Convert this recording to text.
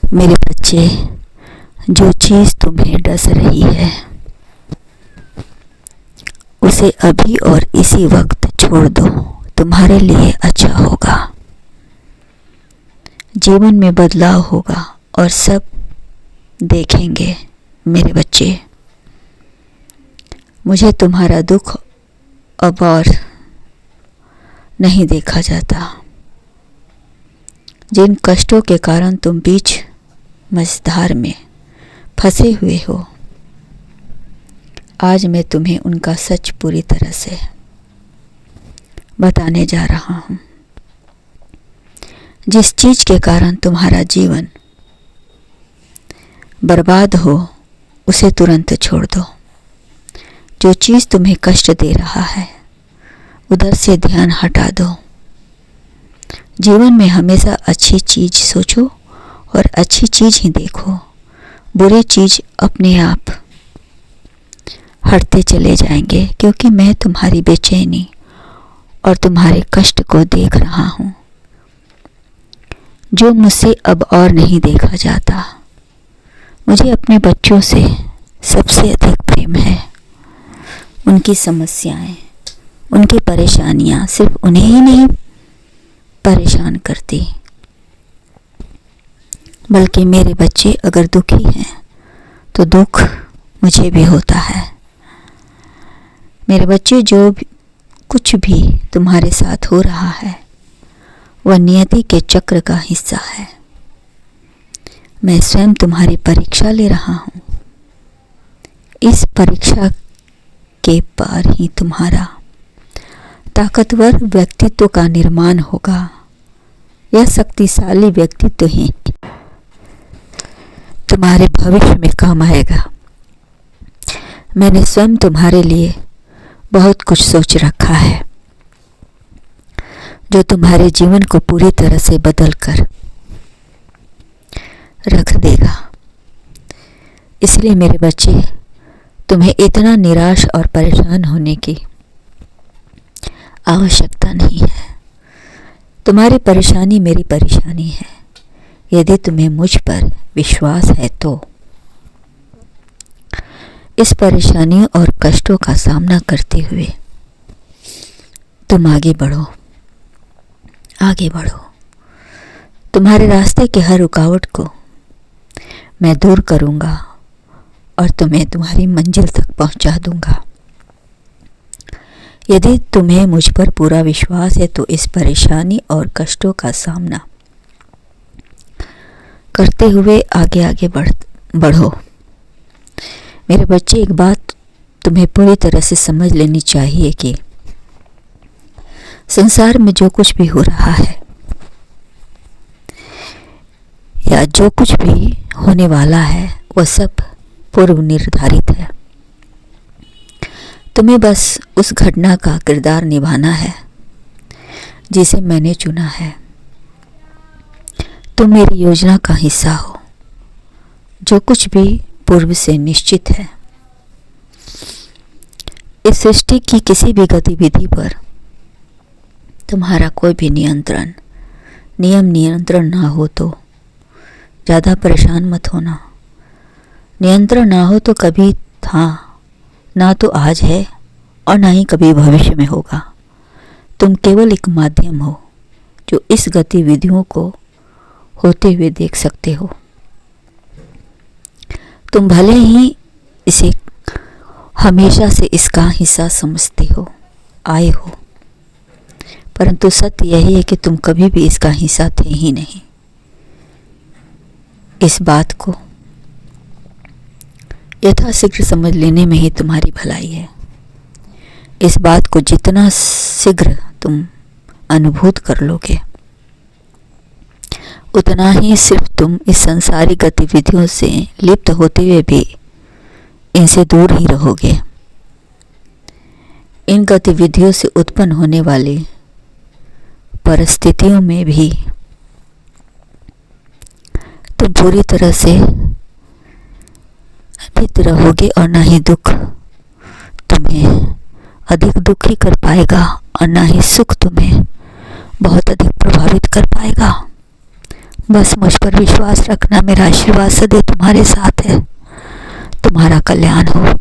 मेरे बच्चे, जो चीज़ तुम्हें डस रही है उसे अभी और इसी वक्त छोड़ दो, तुम्हारे लिए अच्छा होगा। जीवन में बदलाव होगा और सब देखेंगे। मेरे बच्चे, मुझे तुम्हारा दुख अब और नहीं देखा जाता। जिन कष्टों के कारण तुम बीच मझधार में फंसे हुए हो, आज मैं तुम्हें उनका सच पूरी तरह से बताने जा रहा हूँ। जिस चीज़ के कारण तुम्हारा जीवन बर्बाद हो उसे तुरंत छोड़ दो। जो चीज़ तुम्हें कष्ट दे रहा है उधर से ध्यान हटा दो। जीवन में हमेशा अच्छी चीज़ सोचो और अच्छी चीज़ ही देखो। बुरी चीज़ अपने आप हटते चले जाएंगे, क्योंकि मैं तुम्हारी बेचैनी और तुम्हारे कष्ट को देख रहा हूँ, जो मुझसे अब और नहीं देखा जाता। मुझे अपने बच्चों से सबसे अधिक प्रेम है। उनकी समस्याएं, उनकी परेशानियां सिर्फ उन्हें ही नहीं परेशान करती, बल्कि मेरे बच्चे अगर दुखी हैं तो दुख मुझे भी होता है। मेरे बच्चे, जो कुछ भी तुम्हारे साथ हो रहा है वह नियति के चक्र का हिस्सा है। मैं स्वयं तुम्हारी परीक्षा ले रहा हूँ। इस परीक्षा के पार ही तुम्हारा ताकतवर व्यक्तित्व का निर्माण होगा। यह शक्तिशाली व्यक्तित्व ही तुम्हारे भविष्य में काम आएगा। मैंने स्वयं तुम्हारे लिए बहुत कुछ सोच रखा है, जो तुम्हारे जीवन को पूरी तरह से बदल कर रख देगा। इसलिए मेरे बच्चे, तुम्हें इतना निराश और परेशान होने की आवश्यकता नहीं है। तुम्हारी परेशानी मेरी परेशानी है। यदि तुम्हें मुझ पर विश्वास है तो इस परेशानियों और कष्टों का सामना करते हुए तुम आगे बढ़ो, आगे बढ़ो। तुम्हारे रास्ते के हर रुकावट को मैं दूर करूँगा और तुम्हें तुम्हारी मंजिल तक पहुँचा दूँगा। यदि तुम्हें मुझ पर पूरा विश्वास है तो इस परेशानी और कष्टों का सामना करते हुए आगे आगे बढ़ो। मेरे बच्चे, एक बात तुम्हें पूरी तरह से समझ लेनी चाहिए कि संसार में जो कुछ भी हो रहा है या जो कुछ भी होने वाला है वह सब पूर्व निर्धारित है। तुम्हें बस उस घटना का किरदार निभाना है जिसे मैंने चुना है। तुम मेरी योजना का हिस्सा हो। जो कुछ भी पूर्व से निश्चित है, इस सृष्टि की किसी भी गतिविधि पर तुम्हारा कोई भी नियंत्रण ना हो तो ज़्यादा परेशान मत होना। नियंत्रण ना हो तो कभी था ना तो आज है और ना ही कभी भविष्य में होगा। तुम केवल एक माध्यम हो जो इस गतिविधियों को होते हुए देख सकते हो। तुम भले ही इसे हमेशा से इसका हिस्सा समझते हो आए हो, परंतु सत्य यही है कि तुम कभी भी इसका हिस्सा थे ही नहीं। इस बात को यथाशीघ्र समझ लेने में ही तुम्हारी भलाई है। इस बात को जितना शीघ्र तुम अनुभूत कर लोगे उतना ही सिर्फ तुम इस संसारिक गतिविधियों से लिप्त होते हुए भी इनसे दूर ही रहोगे। इन गतिविधियों से उत्पन्न होने वाली परिस्थितियों में भी तुम पूरी तरह से स्थित रहोगे और ना ही दुख तुम्हें अधिक दुखी कर पाएगा और ना ही सुख तुम्हें बहुत अधिक प्रभावित कर पाएगा। बस मुझ पर विश्वास रखना, मेरा आशीर्वाद सदैव तुम्हारे साथ है। तुम्हारा कल्याण हो।